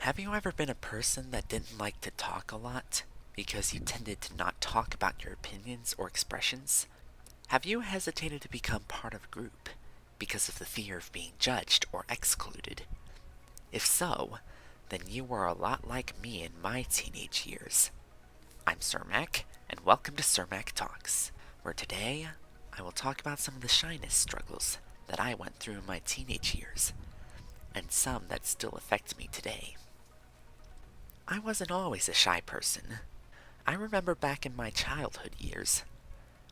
Have you ever been a person that didn't like to talk a lot because you tended to not talk about your opinions or expressions? Have you hesitated to become part of a group because of the fear of being judged or excluded? If so, then you were a lot like me in my teenage years. I'm Cermak, and welcome to Cermak Talks, where today I will talk about some of the shyness struggles that I went through in my teenage years, and some that still affect me today. I wasn't always a shy person. I remember back in my childhood years,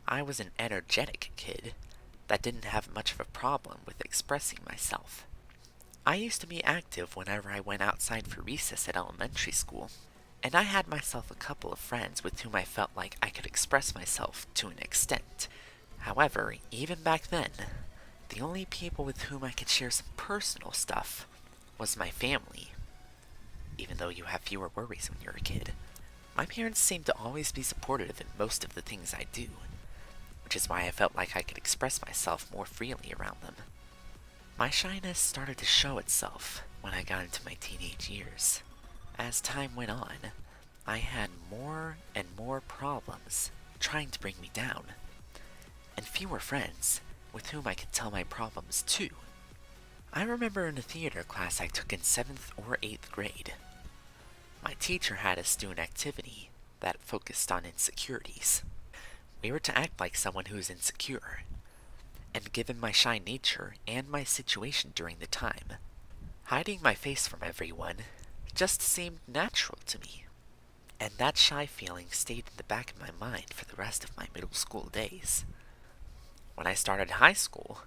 I was an energetic kid that didn't have much of a problem with expressing myself. I used to be active whenever I went outside for recess at elementary school, and I had myself a couple of friends with whom I felt like I could express myself to an extent. However, even back then, the only people with whom I could share some personal stuff was my family. Even though you have fewer worries when you're a kid, my parents seemed to always be supportive in most of the things I do, which is why I felt like I could express myself more freely around them. My shyness started to show itself when I got into my teenage years. As time went on, I had more and more problems trying to bring me down, and fewer friends with whom I could tell my problems to. I remember in a theater class I took in 7th or 8th grade, my teacher had us do an activity that focused on insecurities. We were to act like someone who is insecure, and given my shy nature and my situation during the time, hiding my face from everyone just seemed natural to me. And that shy feeling stayed in the back of my mind for the rest of my middle school days. When I started high school,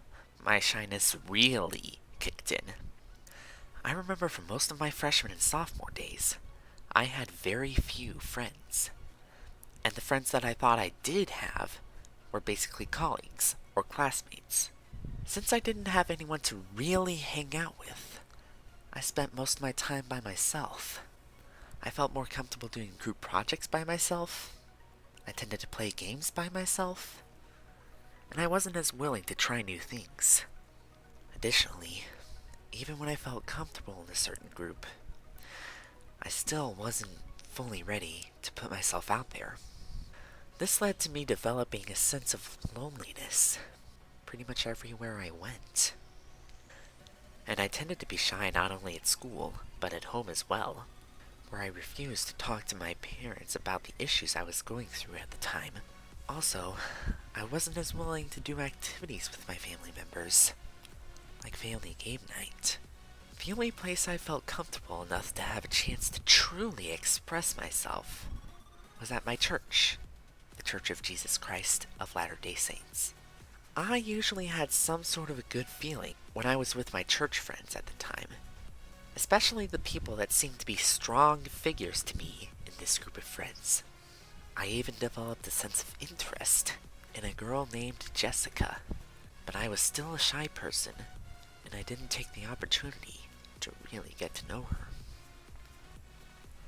my shyness really kicked in. I remember for most of my freshman and sophomore days, I had very few friends. And the friends that I thought I did have were basically colleagues or classmates. Since I didn't have anyone to really hang out with, I spent most of my time by myself. I felt more comfortable doing group projects by myself. I tended to play games by myself. And I wasn't as willing to try new things. Additionally, even when I felt comfortable in a certain group, I still wasn't fully ready to put myself out there. This led to me developing a sense of loneliness pretty much everywhere I went. And I tended to be shy not only at school, but at home as well, where I refused to talk to my parents about the issues I was going through at the time. Also, I wasn't as willing to do activities with my family members, like family game night. The only place I felt comfortable enough to have a chance to truly express myself was at my church, the Church of Jesus Christ of Latter-day Saints. I usually had some sort of a good feeling when I was with my church friends at the time, especially the people that seemed to be strong figures to me in this group of friends. I even developed a sense of interest in a girl named Jessica, but I was still a shy person, and I didn't take the opportunity to really get to know her.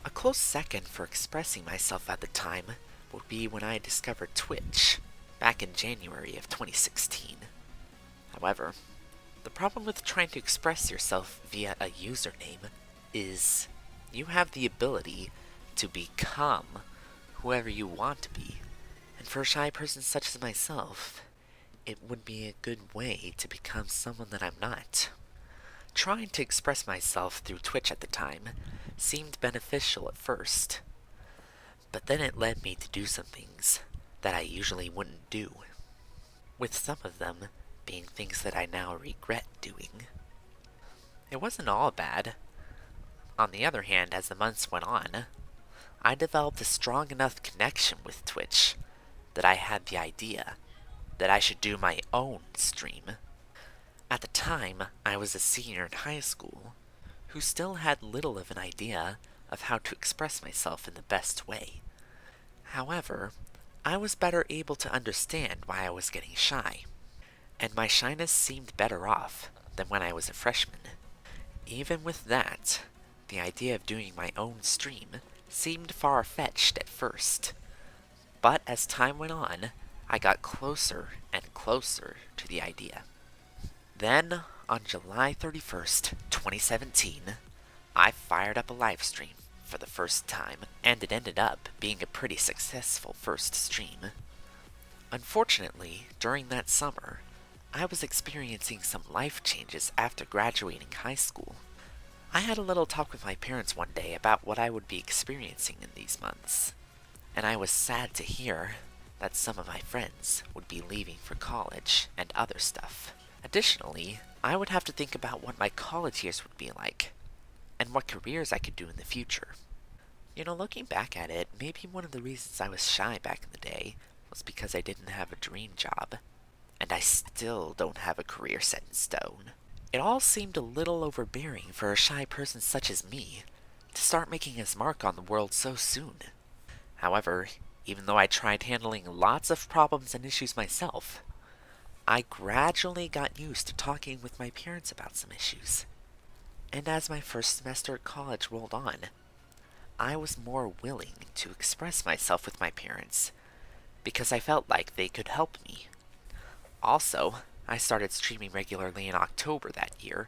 A close second for expressing myself at the time would be when I discovered Twitch, back in January of 2016. However, the problem with trying to express yourself via a username is you have the ability to become whoever you want to be. And for a shy person such as myself, it would be a good way to become someone that I'm not. Trying to express myself through Twitch at the time seemed beneficial at first, but then it led me to do some things that I usually wouldn't do, with some of them being things that I now regret doing. It wasn't all bad. On the other hand, as the months went on, I developed a strong enough connection with Twitch that I had the idea that I should do my own stream. At the time, I was a senior in high school who still had little of an idea of how to express myself in the best way. However, I was better able to understand why I was getting shy, and my shyness seemed better off than when I was a freshman. Even with that, the idea of doing my own stream seemed far-fetched at first, but as time went on, I got closer and closer to the idea. Then, on July 31st, 2017, I fired up a live stream for the first time, and it ended up being a pretty successful first stream. Unfortunately, during that summer, I was experiencing some life changes after graduating high school. I had a little talk with my parents one day about what I would be experiencing in these months, and I was sad to hear that some of my friends would be leaving for college and other stuff. Additionally, I would have to think about what my college years would be like, and what careers I could do in the future. Looking back at it, maybe one of the reasons I was shy back in the day was because I didn't have a dream job, and I still don't have a career set in stone. It all seemed a little overbearing for a shy person such as me to start making his mark on the world so soon. However, even though I tried handling lots of problems and issues myself, I gradually got used to talking with my parents about some issues. And as my first semester at college rolled on, I was more willing to express myself with my parents because I felt like they could help me. Also, I started streaming regularly in October that year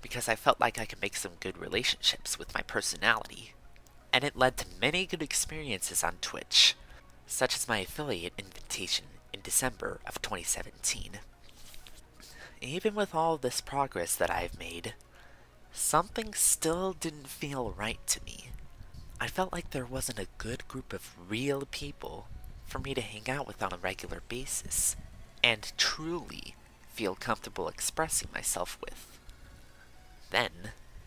because I felt like I could make some good relationships with my personality, and it led to many good experiences on Twitch, such as my affiliate invitation in December of 2017. Even with all this progress that I've made, something still didn't feel right to me. I felt like there wasn't a good group of real people for me to hang out with on a regular basis, and truly feel comfortable expressing myself with. Then,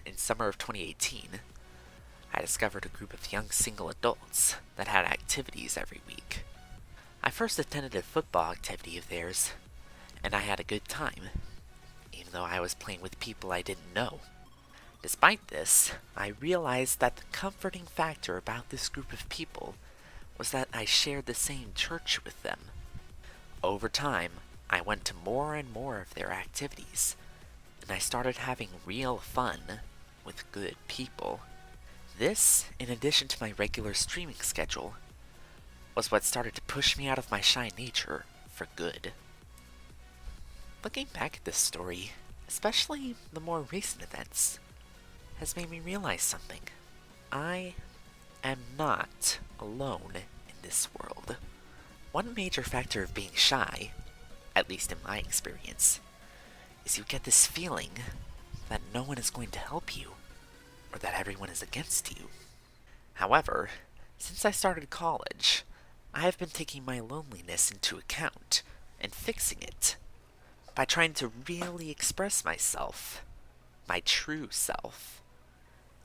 in summer of 2018, I discovered a group of young single adults that had activities every week. I first attended a football activity of theirs, and I had a good time, even though I was playing with people I didn't know. Despite this, I realized that the comforting factor about this group of people was that I shared the same church with them. Over time, I went to more and more of their activities, and I started having real fun with good people. This, in addition to my regular streaming schedule, was what started to push me out of my shy nature for good. Looking back at this story, especially the more recent events, has made me realize something. I am not alone in this world. One major factor of being shy, at least in my experience, is you get this feeling that no one is going to help you, or that everyone is against you. However, since I started college, I have been taking my loneliness into account and fixing it by trying to really express myself, my true self,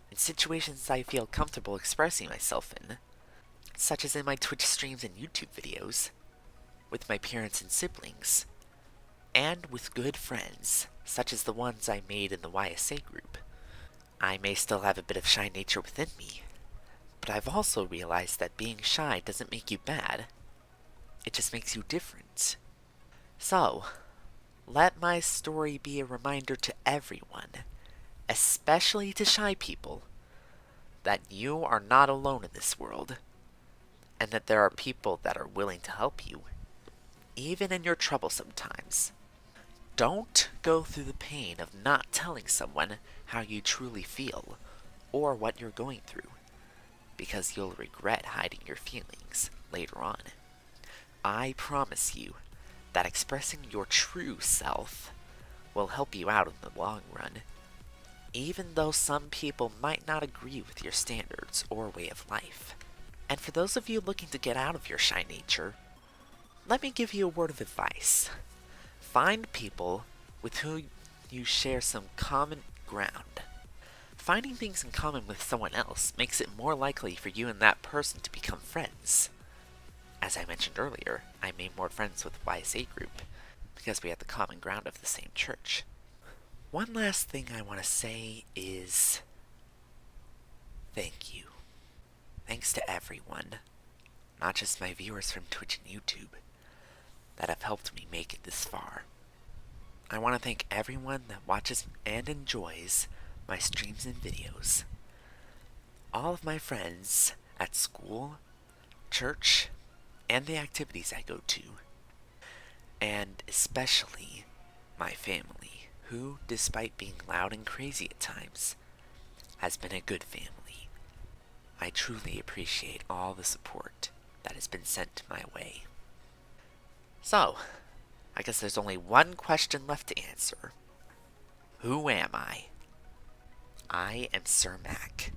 in situations I feel comfortable expressing myself in, such as in my Twitch streams and YouTube videos, with my parents and siblings, and with good friends, such as the ones I made in the YSA group. I may still have a bit of shy nature within me, but I've also realized that being shy doesn't make you bad. It just makes you different. So, let my story be a reminder to everyone, especially to shy people, that you are not alone in this world, and that there are people that are willing to help you, even in your trouble sometimes. Don't go through the pain of not telling someone how you truly feel, or what you're going through, because you'll regret hiding your feelings later on. I promise you that expressing your true self will help you out in the long run, even though some people might not agree with your standards or way of life. And for those of you looking to get out of your shy nature, let me give you a word of advice. Find people with whom you share some common ground. Finding things in common with someone else makes it more likely for you and that person to become friends. As I mentioned earlier, I made more friends with the YSA group because we had the common ground of the same church. One last thing I want to say is thank you. Thanks to everyone, not just my viewers from Twitch and YouTube, that have helped me make it this far. I want to thank everyone that watches and enjoys my streams and videos. All of my friends at school, church, and the activities I go to. And especially my family, who, despite being loud and crazy at times, has been a good family. I truly appreciate all the support that has been sent my way. So, I guess there's only one question left to answer. Who am I? I am Sir Mac,